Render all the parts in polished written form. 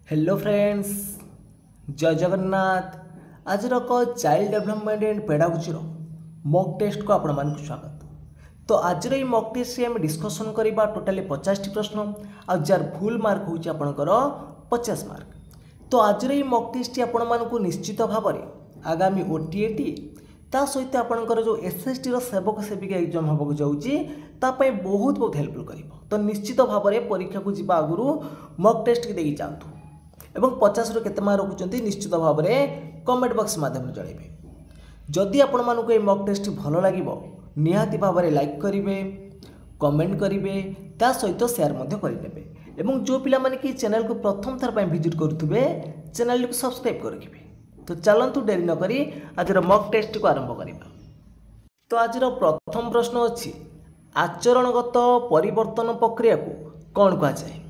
Hello friends, जय जगन्नाथ। आज child development and pedagogy mock test को आपण मानक स्वागत। तो आज मॉक टेस्ट आम डिस्कसन करवा टोटाली 50 प्रश्न जार फुल मार्क होची आपनकर 50 मार्क। तो आज मॉक टेस्ट आपण मानक निश्चित भाव में आगामी ओटीएटी ता सहित आपनकर जो एसएसटी सेवक सेविका एग्जाम होगा जाऊँगी तापाई बहुत बहुत हेल्पफुल कर। तो निश्चित भाव में परीक्षा को जीवा आगु मॉक टेस्ट की जातु एवं 50 रु केते मार्क रखुंट निश्चित भाव में कमेंट बॉक्स माध्यम जनइबे। जदि आपण मानक ये मॉक टेस्ट भल लगे निहाती भाव में लाइक करेंगे, कमेंट करेंगे, ता सहित शेयर करदे एवं जो पिला माने कि चैनल को प्रथम थर विजिट करुवे चैनल को सब्सक्राइब करेंगे। तो चलतु डेरी न करी आज मॉक टेस्ट को आरंभ करवा। तो आज प्रथम प्रश्न अच्छी आचरणगत परिवर्तन प्रक्रिया को कौन कहुए?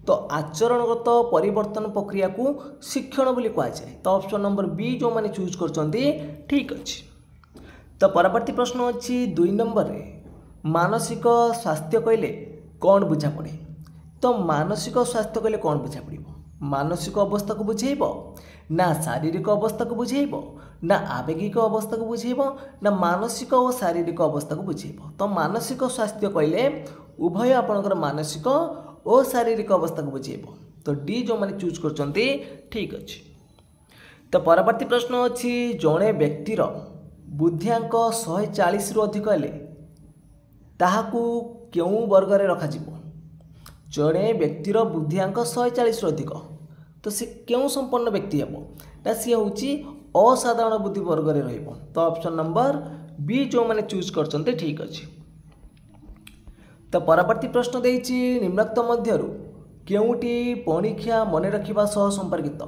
तो आचरणगत परिवर्तन प्रक्रिया को शिक्षण बोली कहुए। तो ऑप्शन नंबर बी जो मैंने चूज कर ठीक अच्छे। तो परवर्ती प्रश्न अच्छी 2 नंबर रे मानसिक स्वास्थ्य कहले कौन बुझा पड़े? तो मानसिक स्वास्थ्य कहले कौन बुझा पड़? मानसिक अवस्था को बुझेब ना शारीरिक अवस्था को बुझेब ना आवेगिक अवस्था को बुझेब ना मानसिक और शारीरिक अवस्था को बुझेब? तो मानसिक स्वास्थ्य कहले उभय आपणकर मानसिक और शारीरिक अवस्था को बुझेब। तो डी जो मैंने चूज कर ठीक अच्छे। तो परवर्ती प्रश्न अच्छी जड़े व्यक्तिर बुद्धिआंक 140 रु अधिक हेले ताहाकू केउं वर्ग रे रखा जिवो? जड़े व्यक्तिर बुद्धिआंक 140 रु अधिक तो सी केउं संपन्न व्यक्ति हेबो ना सी होची असाधारण बुद्धि वर्ग रे रहिबो। तो ऑप्शन नंबर बी जो मैंने चूज कर ठीक अच्छे। तो परवर्ती प्रश्न देछि निम्नलिखित मध्यरु केउटी परीक्षा मन रखिबा सह संपर्कित?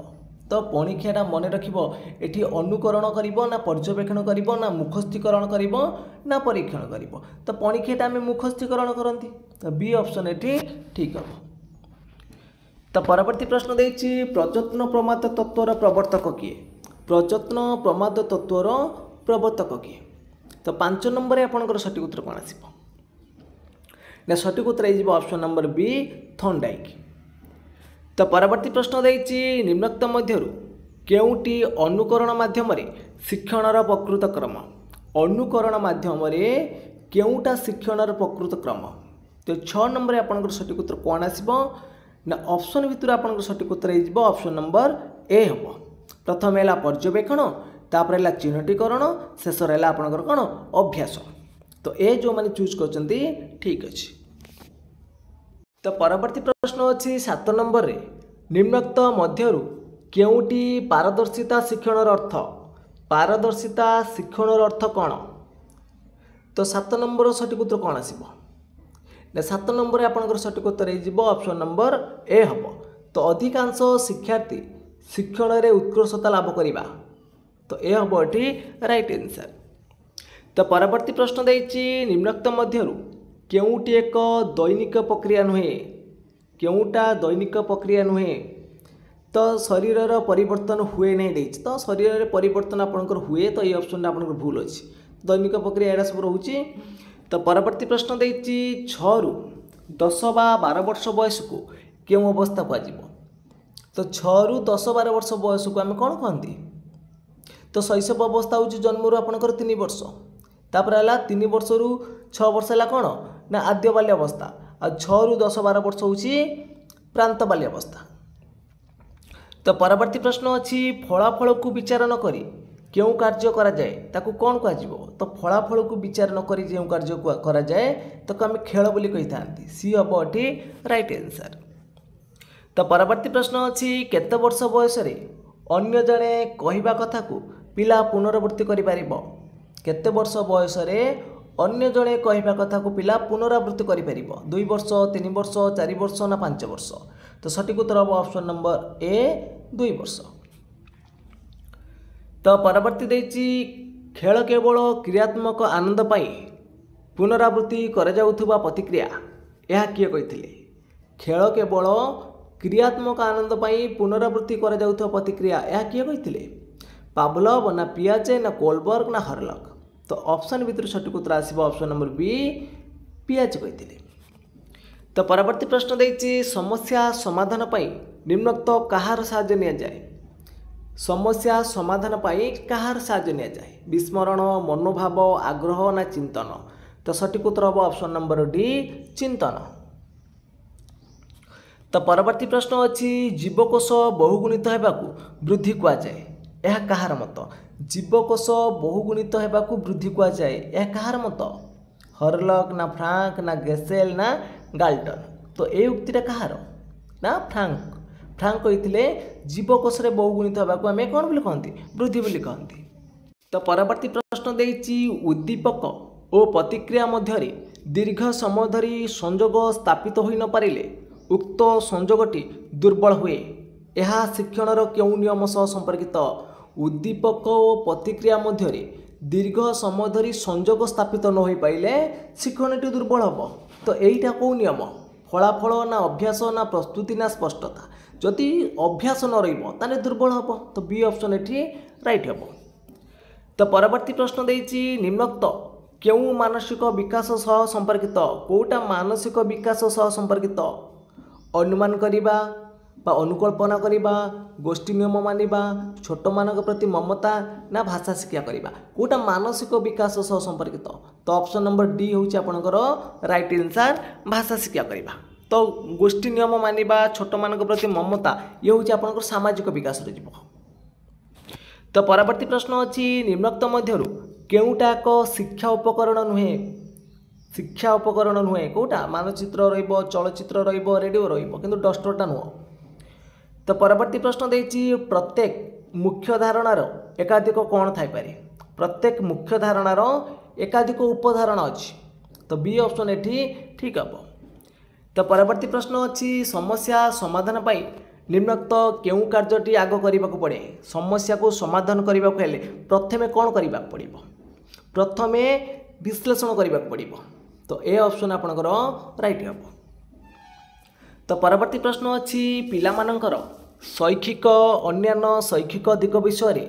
तो परीक्षाटा मन रखिबो एठी अनुकरण करिबो ना पर्यवेक्षण करिबो ना मुखस्थीकरण करिबो ना परीक्षण करिबो? तो परीक्षाटा आमे मुखस्थीकरण करंती। तो बी ऑप्शन एठी ठीक हम। तो परवर्ती प्रश्न देछि प्रयत्न प्रमाद तत्वर प्रवर्तक किए? प्रयत्न प्रमाद तत्वर प्रवर्तक किए? तो 5 नंबर आपनकर सठिक उत्तर कोन आसीबो ना? सठिक उत्तर हो ऑप्शन नंबर बी थॉर्नडाइक। तो परवर्ती प्रश्न देछि निम्नलिखित मध्यरु केउटी अनुकरण माध्यम शिक्षणर प्रकृत क्रम? अनुकरण माध्यम केउटा शिक्षणर प्रकृत क्रम? तो 6 नंबर आपनकर सठिक उत्तर कोन आसीबो ना? ऑप्शन भितर आपनकर सठिक उत्तर हो ऑप्शन नंबर ए हम। प्रथम है पर्यवेक्षण, तापर है चिन्हटीकरण, शेष है आपनकर कोन अभ्यास। तो ए जो मैंने चूज कर ठीक अच्छे। तो परवर्ती प्रश्न अच्छी 7 नंबर रे निम्नलिखित मध्यरु केउटी पारदर्शिता शिक्षणर अर्थ? पारदर्शिता शिक्षणर अर्थ कौन? तो 7 नंबर सठिक उत्तर कौन आसीबो ना? 7 नंबर आपनकर सठिक उत्तर हो ऑप्शन नंबर ए हम। तो अधिकांश शिक्षार्थी शिक्षण रे उत्कृष्टता लाभ करिबा? तो ए हम एठी राइट आंसर। तो परवर्ती प्रश्न देछि निम्नलिखित मध्यरु केउटी एक दैनिक प्रक्रिया नुहे? केउटा दैनिक प्रक्रिया नुहे? तो शरीर परिवर्तन हुए नहीं देछि। तो शरीर परिवर्तन आपनकर हुए, तो ये ऑप्शन आपनकर भूल अछि। दैनिक प्रक्रिया एडा सब रहउछि। तो परवर्ती प्रश्न देछि 6 रु 10 बा 12 वर्ष बयस को केउ अवस्था पाजिबो? तो 6 रु 10 12 वर्ष बयस को आमे कोन कहंती? तो शैशव अवस्था होछि जन्म रु आपनकर 3 वर्ष, तापर है 3 वर्ष रु 6 वर्ष है कौन ना आद्य बाल्य अवस्था, आ 6 रु 10 12 वर्ष होची प्रांत बाल्य अवस्था। तो परवर्ती प्रश्न अच्छी फलाफल को विचार न करी क्यों कार्य करा जाए ताकू कौन कहुजिबो? तो फलाफल को विचार न करी जो कार्य करा जाए तो आम खेल बोली कही था। सी हम एठी राइट आंसर। तो परवर्ती प्रश्न अच्छी केते वर्ष बयस रे अन्य जने कहवा कथा को पिला पुनरावृत्ति करि परिबो? केते वर्ष बयस रे अन्य जने कहवा कथा को पिला पुनरावृत्ति करि परिबो? 2 वर्ष, 3 वर्ष, 4 वर्ष ना 5 वर्ष? तो सठिक उत्तर हम ऑप्शन नंबर ए 2 वर्ष। तो परवर्ती देछि खेल केवल क्रियात्मक आनंद पाई पुनरावृत्ति करा जाउथबा प्रतिक्रिया यह किए कहिथिले? खेल केवल क्रियात्मक आनंद पाई पुनरावृत्ति करा जाउथबा प्रतिक्रिया यह किए कहिथिले? पावलोव ना पियाजे ना कोलबर्ग ना हरलक? तो ऑप्शन भितर सठिक उत्तर आसीबो ऑप्शन नंबर बी पियाजे कहिथिले। तो परवर्ती प्रश्न देछि समस्या समाधान पाई निम्नोक्त कहार साहाय्य निया जाए। समस्या समाधान पाई कहार साहाय्य निया जाए। विस्मरण, मनोभाव, आग्रह ना चिंतन। तो सठिक उत्तर हम ऑप्शन नंबर डी चिंतन। तो परवर्ती प्रश्न अच्छी जीवकोश बहुगुणित होगाकू वृद्धि कहुए। यह कहार मत? जीवकोश बहुगुणित होगाकू वृद्धि कहुए, यह कहार मत? हर्लक ना फ्रांक ना गेसेल ना गाल्टन। तो ये उक्तिटा कहार ना? फ्रांक कहते जीवकोश रे बहुगुणित होगाकू आम कौन बोली कहती? वृद्धि बोली कहती। तो परवर्ती प्रश्न देछि उद्दीपक और प्रतिक्रिया मध्य दीर्घ समय धरी संजोग स्थापित हो न पारिले उक्त संजोगटी दुर्बल हुए। यह शिक्षणर क्यों नियम सह संपर्कित? उद्दीपक और प्रतिक्रिया मध्य दीर्घ समय धरी संजोग स्थापित न हो पाइले शिक्षणटी दुर्बल हम। तो यहीटा कौ नियम? फलाफल ना अभ्यास ना प्रस्तुति ना स्पष्टता? जदि अभ्यास न रही दुर्बल हम। तो बी ऑप्शन एठी राइट हम। तो परवर्ती प्रश्न देछि निम्नोक्त क्यों मानसिक विकास सह संपर्कित? कोटा मानसिक विकास सह संपर्कित? अनुमान करिबा बा अनुकल्पना करिबा, गोष्ठी नियम मानिबा, छोट मानक प्रति ममता ना भाषा शिक्षा करिबा? कोटा मानसिक विकास सह संपर्कित? तो ऑप्शन नंबर डी होउछि आपनकर राइट आंसर, भाषा शिक्षा करिबा। तो गोष्ठी नियम मानिबा, छोट मानक प्रति ममता ये होउछि आपनकर सामाजिक विकास रे जीव। तो परवर्ती प्रश्न अछि निम्नोक्त मध्यरु केउटा एक शिक्षा उपकरण नुहे? शिक्षा उपकरण नुहे कोटा? मानचित्र रहिबो, चलचित्र रहिबो, रेडियो रहिबो, किंतु डस्टरटा नुह। तो परवर्ती प्रश्न देछि प्रत्येक मुख्य धारणार एकाधिक कौन थाई पारे? प्रत्येक मुख्य धारणार एकाधिक उपधारणा अछि। तो बी ऑप्शन एठी ठीक हम। तो परवर्ती प्रश्न अछि समस्या समाधान पाई निम्नोक्त केउ कार्यटी आग करने को पड़े? समस्या को समाधान करने को हेले प्रथमे कौन करने को पड़ो? प्रथमे विश्लेषण करने को पड़ो। तो ए ऑप्शन आपनकर राइट हम। तो परवर्ती प्रश्न अच्छी पिलामानंकर शैक्षिक अन्यान्य शैक्षिक दिग विषय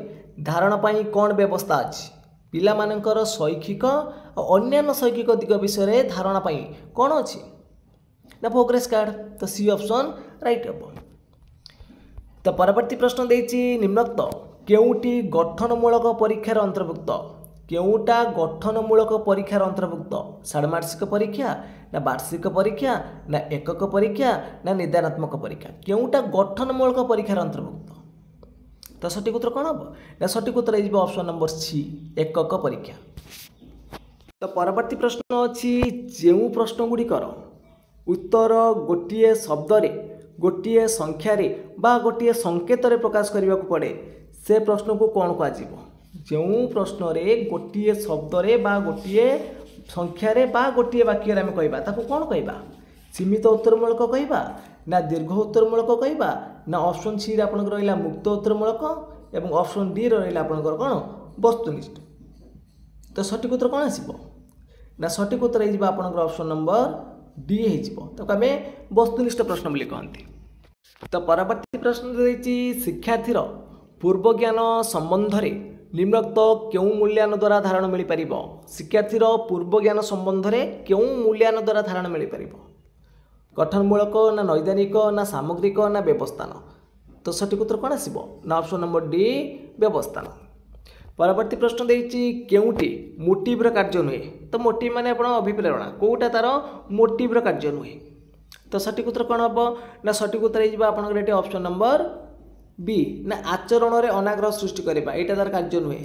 धारणा पाई कौन व्यवस्था अच्छी? पिलामानंकर शैक्षिक और अन्यान्य शैक्षिक दिग विषय धारणा पाई कौन अच्छी ना? Progress card. तो सी ऑप्शन राइट हम। तो परवर्ती प्रश्न देछि निम्नोक्त केउटी गठनमूलक परीक्षार अंतर्भुक्त? केउटा गठनमूलक परीक्षार अंतर्भुक्त? षाण्मासिक परीक्षा ना वार्षिक परीक्षा ना एकक परीक्षा ना निदानात्मक परीक्षा? केउटा गठनमूलक परीक्षार अंतर्भुक्त? तो सठिक उत्तर कौन हम ना? सठिक उत्तर हो ऑप्शन नंबर सी एकक परीक्षा। तो परवर्ती प्रश्न अच्छी जो प्रश्न गुड़िकर उत्तर गोटे शब्दरे, गोटे संख्यार बा गोटे संकेत प्रकाश करने को पड़े से प्रश्न को कौन कह? जो प्रश्न रे गोटे शब्दरे बा गोटे संख्यार बा गोटे वाक्य आम कहवा ताको कौन कहवा? सीमित उत्तरमूलक कहवा ना दीर्घ उत्तरमूलक कहवा ना? ऑप्शन सी रे आपनकर रहिला मुक्त उत्तरमूलक एवं ऑप्शन डी रे रहिला आपनकर कौन वस्तुनिष्ठ। तो सठिक उत्तर कौन आसीबो ना? सठिक उत्तर हो आपनकर ऑप्शन नंबर डी हो। ताको आमे वस्तुनिष्ठ प्रश्न बोली कहंती। तो परवर्ती प्रश्न देछि शिक्षार्थीर पूर्व ज्ञान संबंध रे निम्नोक्त क्यों मूल्यायन द्वारा धारण मिल पार? शिक्षार्थीर पूर्व ज्ञान संबंध में क्यों मूल्यायन द्वारा धारण मिल पार? गठनमूलक ना नैदानिक ना सामग्रिक ना व्यवस्थान? तो सठिक उत्तर कौन आसीबो ना? ऑप्शन नंबर डी व्यवस्थान। परवर्ती प्रश्न देछि केउटी मोटिव्र कार्य नुहे? तो मोटिव माने आपण अभिप्रेरणा, कोटा तार मोटिव्र कार्य नुहे? तो सठिक उत्तर कौन हम ना? सठिक उत्तर हो आपंकर ऑप्शन नंबर बी ना आचरण में अनाग्रह सृष्टि करवा, यहाँ तार कार्य नुहे।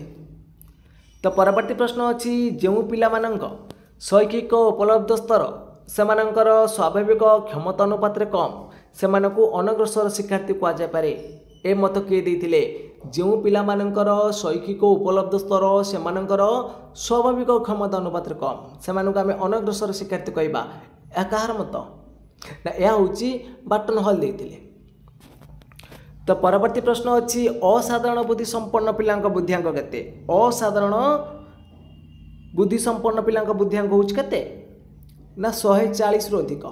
तो परवर्ती प्रश्न अच्छी जो पिला शैक्षिक उपलब्ध स्तर सेमानंकर स्वाभाविक क्षमता अनुपात कम से अनग्रसर शिक्षार्थी कहुए। ए मत किए देते जो पिलामानंकर शैक्षिक उपलब्ध स्तर सेमानंकर स्वाभाविक क्षमता अनुपात कम से आम अनग्रसर शिक्षार्थी कहवा, यह कहार मत ना? यह हूँ बाटन हल देते। तो परवर्ती प्रश्न अच्छी असाधारण बुद्धि संपन्न पिला बुद्धिआंक केते? असाधारण बुद्धि संपन्न पिला बुद्धिआंक हूँ केते ना 140 रु अधिक।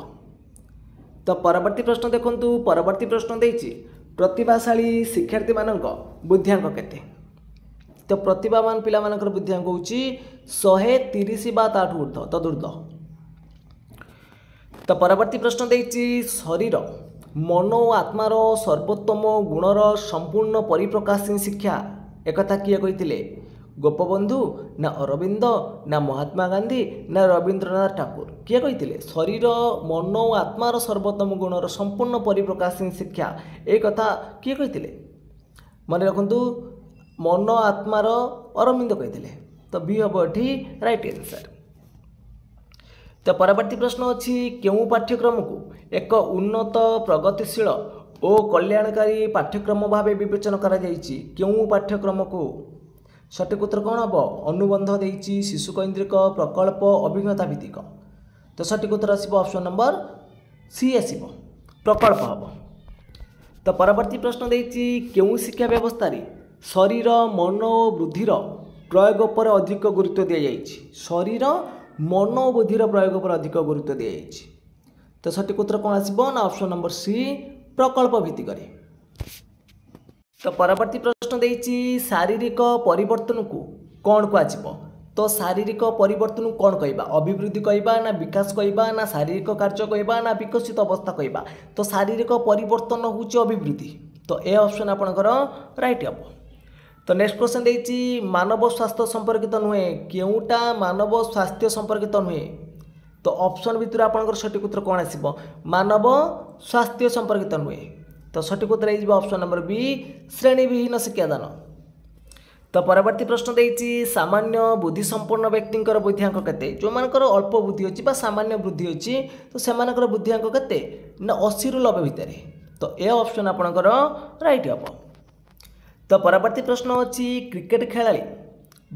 तो परवर्ती प्रश्न देखंतु, परवर्ती प्रश्न देछि प्रतिभाशाली शिक्षार्थी मानक बुद्धिआंक केते? तो प्रतिभावान पिला मानकर बुद्धिआंक हूँ 130 बा ताठू ऊर्ध्व तदूर्ध्व। तो परवर्ती प्रश्न देछि शरीर मन और आत्मार सर्वोत्तम गुणर संपूर्ण परिप्रकाश शिक्षा एकथा किए कहिथिले गोपबंधु ना अरविंद ना महात्मा गांधी ना रवींद्रनाथ ठाकुर किए कहिथिले शरीर मन और आत्मार सर्वोत्तम गुणर संपूर्ण परिप्रकाश शिक्षा एक कथा किए कहिथिले मन रखु मन आत्मार अरविंद कहिथिले तो बी हम एठी राइट आंसर। तो परवर्ती प्रश्न अच्छी केउं पाठ्यक्रम को एक उन्नत प्रगतिशील और कल्याणकारी पाठ्यक्रम भाव विवेचन करा जायछि केउं पाठ्यक्रम को सठिक उत्तर कौन हम अनुबंध देछि शिशु केन्द्रिक प्रकल्प अभिज्ञता भित्तिक तो सठिक उत्तर आसब ऑप्शन नंबर सी आसब प्रकल्प हम। तो परवर्ती प्रश्न देछि केउं शिक्षा व्यवस्था रे शरीर मन और बुद्धिर प्रयोग पर अधिक गुरुत्व दि जायछि शरीर मन और बुद्धिर प्रयोग पर अधिक गुरुत्व दि जायछि तो सठिक उत्तर कौन आसब ना ऑप्शन नंबर सी प्रकल्प भित्तिक। तो परवर्ती प्रश्न देछि शारीरिक परिवर्तन को कौन कह तो शारीरिक परिवर्तन कौन कहबा अभिवृद्धि कहबा ना विकास कहबा ना शारीरिक कार्य कहबा ना विकसित अवस्था कहबा तो शारीरिक परिवर्तन होछि अभिवृद्धि तो ए ऑप्शन आपनकर राइट हम। तो नेक्स्ट क्वेश्चन देछि मानव स्वास्थ्य संपर्कित नुहे केउटा मानव स्वास्थ्य संपर्कित नुहे तो ऑप्शन भितर आपनकर सठिक उत्तर कौन आसीबो मानव स्वास्थ्य संपर्कित नुहे तो सठिक उत्तर हो ऑप्शन नंबर बी श्रेणीविहीन शिक्षादान। तो परवर्ती प्रश्न देछि सामान्य बुद्धि संपन्न व्यक्तिंकर बुद्धिआंक केते जो मानकर अल्प बुद्धि अछि बा सामान्य बुद्धि अछि तो सेमानकर बुद्धिआंक केते ना 80 रु 90 भितर तो ए ऑप्शन आपनकर राइट हम। तो परवर्ती प्रश्न अच्छी क्रिकेट खेलाड़ी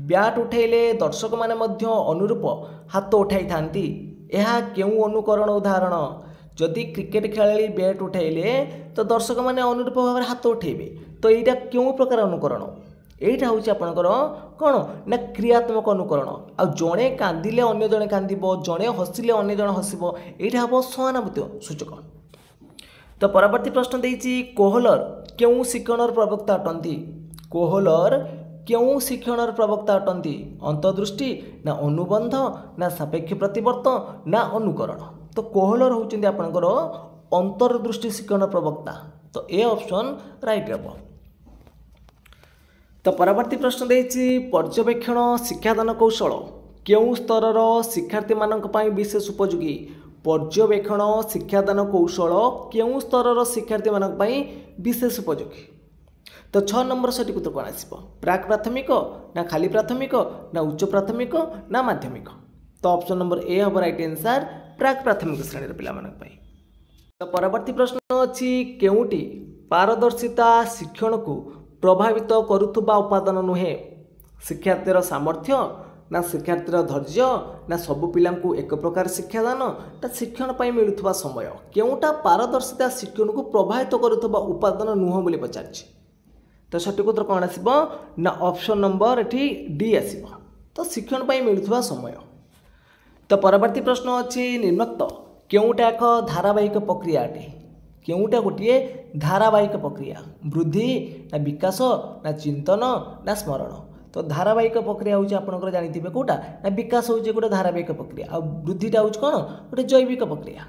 ब्याट उठेले दर्शक माने मध्य अनुरूप हाथ उठाई थांती यह केउं अनुकरण उदाहरण जदि क्रिकेट खेलाड़ी बैट उठेले तो दर्शक माने अनुरूप भाव हाथ उठेबे तो यहाँ क्यों प्रकार अनुकरण यहाँ हूँ आपंकर कौन ना क्रियात्मक अनुकरण आ जड़े कांदिले अन्य जड़े कांदिब जड़े हसिले अन्य जड़े हसब यहाँ हम सहानुभूति सूचक। तो परवर्ती प्रश्न देछि कोहलर क्यों शिक्षणर प्रवक्ता अटंती कोहलर क्यों शिक्षणर प्रवक्ता अटंती अंतर्दृष्टि ना अनुबंध ना सापेक्ष प्रतिवर्त ना अनुकरण तो कोहलर होउचंदी आपनकर अंतर्दृष्टि शिक्षण प्रवक्ता तो ए ऑप्शन राइट हम। तो परवर्ती प्रश्न देछि पर्यवेक्षण शिक्षादान कौशल क्यों स्तरर शिक्षार्थी मानक पई विशेष उपयोगी पर्यवेक्षण शिक्षादान कौशल क्यों स्तरर शिक्षार्थी मानक पई विशेष उपयोगी तो 6 नंबर सठिक उत्तर कौन आसीबो प्राक प्राथमिक ना खाली प्राथमिक ना उच्च प्राथमिक ना माध्यमिक तो ऑप्शन नंबर ए हम राइट आंसर प्राक प्राथमिक श्रेणी पिला मानक पई। तो परवर्ती प्रश्न अछि केउटी पारदर्शिता शिक्षण को प्रभावित करुथुबा उपादान नुहे शिक्षार्थीर सामर्थ्य ना शिक्षार्थीर धैर्य ना सबु पिलांकु एक प्रकार शिक्षादान ना शिक्षण पाई मिलुथुबा समय केउटा पारदर्शिता शिक्षण को प्रभावित करुथुबा उपादान नुह बोली पचारछि तो सठिक उत्तर कौन आसीबो ना ऑप्शन नंबर एठी डी आसीबो तो शिक्षण पाई मिलुथुबा समय। तो परवर्ती प्रश्न अछि निम्नोक्त केउटा एक धारावाहिक प्रक्रिया अटे केउटा गोटे धारावाहिक प्रक्रिया वृद्धि ना विकास ना चिंतन ना स्मरण तो धारावाहिक प्रक्रिया हूँ आपंकर जानी कौटा ना विकास हूँ गोटे धारावाहिक प्रक्रिया आ वृद्धिटा हूँ कौन गोटे जैविक प्रक्रिया।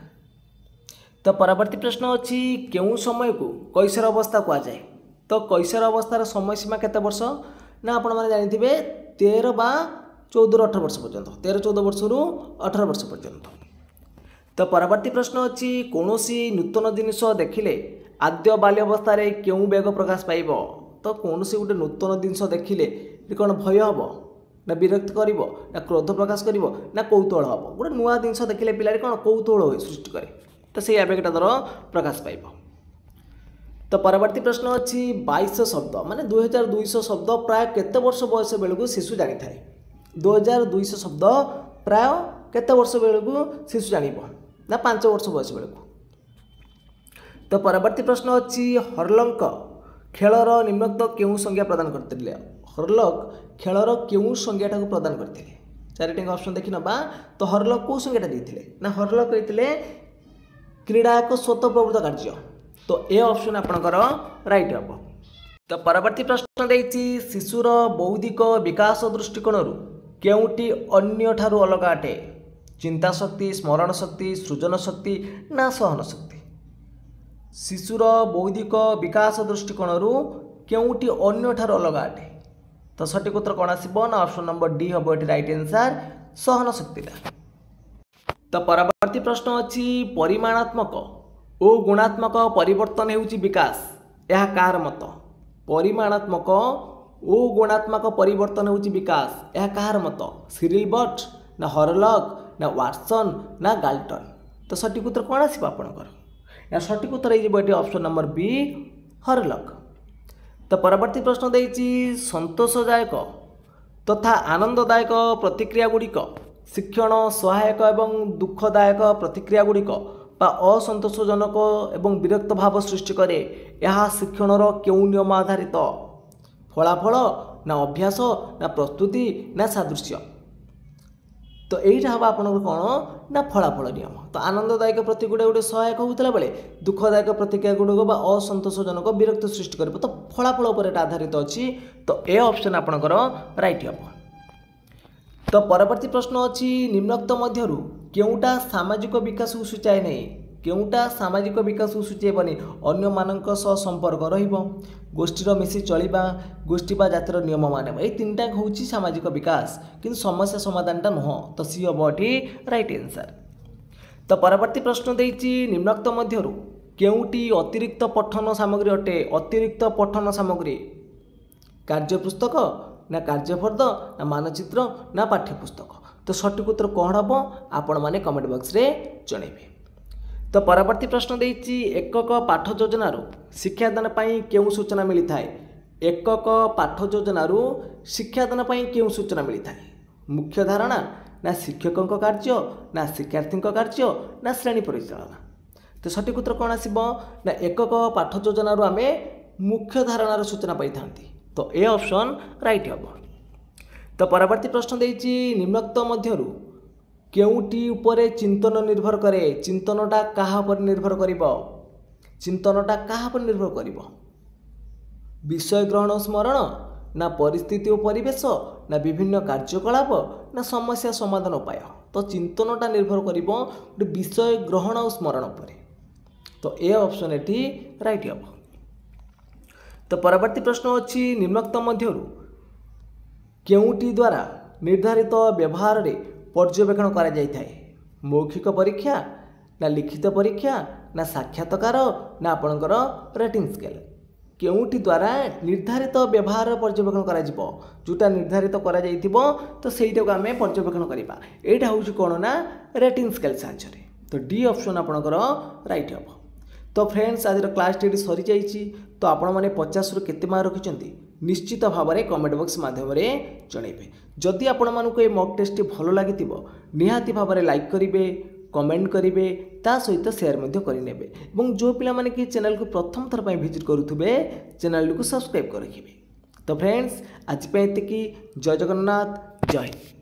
तो परवर्ती प्रश्न अच्छी केउं समय को कैशोर अवस्था कहुए तो कैशोर अवस्थार समय सीमा केते वर्ष ना आपण मैंने जानी 13 बा 14 18 वर्ष पर्यंत 13-14 वर्ष रु 18 वर्ष पर्यंत। तो परवर्ती प्रश्न अच्छी कौनसी नूतन जिनिस देखिले आद्य बाल्यावस्था क्यों बेग प्रकाश पाइब तो कौन गोटे नूतन जिनिस देखिले कौन भय हम ना विरक्त कर ना क्रोध प्रकाश कर ना कौतूहल हम गोटे नुआ जिनिस देखिले पिला कौन कौतूहल सृष्टि करे तो से आवेगटा दर प्रकाश पाइब। तो परवर्ती प्रश्न अच्छी 2200 शब्द माने 2200 शब्द प्राय केते वर्ष बयस बेलू शिशु जानी थाए 2200 शब्द प्राय केते वर्ष बेलू शिशु जानिब ना 5 वर्ष बयस बेलू। तो परवर्ती प्रश्न अच्छी हरलंक खेलर निम्नोक्त केउं संज्ञा प्रदान करते हरलक खेलर केउं संज्ञाटा प्रदान करते 4टी ऑप्शन देखि नबा। तो हरलक कौ संज्ञाटा देते ना हरलक कहते क्रीड़ा एक स्वतःप्रवृत्त कार्य तो ए ऑप्शन आपनकर राइट हम। तो परवर्ती प्रश्न देछि शिशुर बौद्धिक विकास दृष्टिकोण केउटी अन्य ठारू अलग अटे चिंता शक्ति, स्मरण शक्ति, सृजन शक्ति ना सहन शक्ति। शिशुर बौद्धिक विकास दृष्टिकोण केउटी अन्य ठार अलग अटे। तो सठिक उत्तर कौन आसो ना ऑप्शन नंबर डी हम ये राइट आंसर सहन शक्ति। तो परवर्ती प्रश्न अच्छी परिमाणात्मक और गुणात्मक परिवर्तन होउची विकास, यह कार मत। परिमाणात्मक और गुणात्मक परिवर्तन होउची विकास, यह कार मत। सिरिल बर्ट ना हॉरलॉग ना वाटसन ना गाल्टन। तो सठिक उत्तर कौन आसो आपनकर या सठिक उत्तर ये ऑप्शन नंबर बी हॉरलॉग। तो परवर्ती प्रश्न देइची संतोषदायक तथा आनंददायक प्रतिक्रिया गुड़िक शिक्षण सहायक एवं दुखदायक प्रतिक्रिया गुड़िक असंतोषजनक एवं विरक्त भाव सृष्टि करे, यह शिक्षणर केउ नियम आधारित? फलाफल ना अभ्यास ना प्रस्तुति ना सादृश्य? तो यहीटा हम आप कौन ना फलाफल नियम। तो आनंददायक प्रतिक्रिया गोटे सहायक होता बेले दुखदायक प्रतिक्रिया गुड़िक असंतोषजनक विरक्त सृष्टि कर, तो फलाफल पर आधारित अच्छी। तो ए ऑप्शन आपणकर राइट हम। तो परवर्ती प्रश्न अच्छी निम्नोक्त मध्यरु केउटा सामाजिक विकास को सूचाए नहीं? केउटा सामाजिक विकास को सूचेबनी? अन्य मानक सह संपर्क रहिबो, गोष्ठीर मिसी चलिबा, गोष्ठी बा जातिर नियम माने, ए तीनटा होउची सामाजिक विकास, किंतु समस्या समाधानटा नुह। तो सी हम एठी राइट आंसर। तो परवर्ती प्रश्न देइची निम्नोक्त मध्यरु केउटी अतिरिक्त पठन सामग्री अटे? अतिरिक्त पठन सामग्री कार्य पुस्तक ना कार्यफर्द ना मानचित्र ना पाठ्यपुस्तक? तो सठिक उत्तर कौन हम आपण माने कमेंट बॉक्स रे जणेबे। तो परवर्ती प्रश्न देइची एकक पाठ योजनारू शिक्षादान पई केउ सूचना मिली थाए? एकक पाठ योजनारू शिक्षादान पई केउ सूचना मिली थाए? मुख्य धारणा ना शिक्षकक कार्य ना शिक्षार्थी कार्य ना श्रेणी परिचालना? तो सठिक उत्तर कौन आसो ना एकक पाठ योजनारू आमे मुख्य धारणार सूचना पाई थांती। तो ए ऑप्शन राइट हम। तो परवर्ती प्रश्न देइची निम्नोक्त मध्यरु केउटी उपरे चिंतन निर्भर करे? चिंतनटा काहा पर निर्भर करिबो? चिंतनटा काहा पर निर्भर करिबो? विषय ग्रहण स्मरण ना परिस्थिति और परिवेश ना विभिन्न कार्यकलाप ना समस्या समाधान उपाय? तो चिंतनटा निर्भर करिबो विषय ग्रहण और स्मरण पर। तो ए ऑप्शन एठी राइट हम। तो परवर्ती प्रश्न अच्छी निम्नोक्त मध्यरु केउटी द्वारा निर्धारित व्यवहार रे पर्यवेक्षण करा जाय थाए? मौखिक परीक्षा ना लिखित परीक्षा ना साक्षात्कार ना आपणकर रेटिंग स्केल? केउटी द्वारा निर्धारित व्यवहार पर्यवेक्षण करा जिवो, जोटा निर्धारित करा जाइथिबो तो सेइटा को आमे पर्यवेक्षण करिबा। एटा होउची कोन ना रेटिंग स्केल साहाय्य रे। तो डी ऑप्शन आपणकर राइट हम। तो फ्रेंड्स आज क्लास टी सरी जाइए। तो आपण मैंने 50 रु केते मार्क रखिंट निश्चित भाव में कमेंट बॉक्स माध्यम जनइबे। जदि आपण मानक ये मॉक टेस्ट भल लगी निहाती भाव में लाइक करेंगे, कमेंट करेंगे, ता सहित शेयर करेंगे। जो पिला माने कि चैनल को प्रथम थर पर विजिट करुवे चैनल को सब्सक्राइब कर रखिए। तो फ्रेंड्स आज पे एतिकी। जय जगन्नाथ, जय हिंद।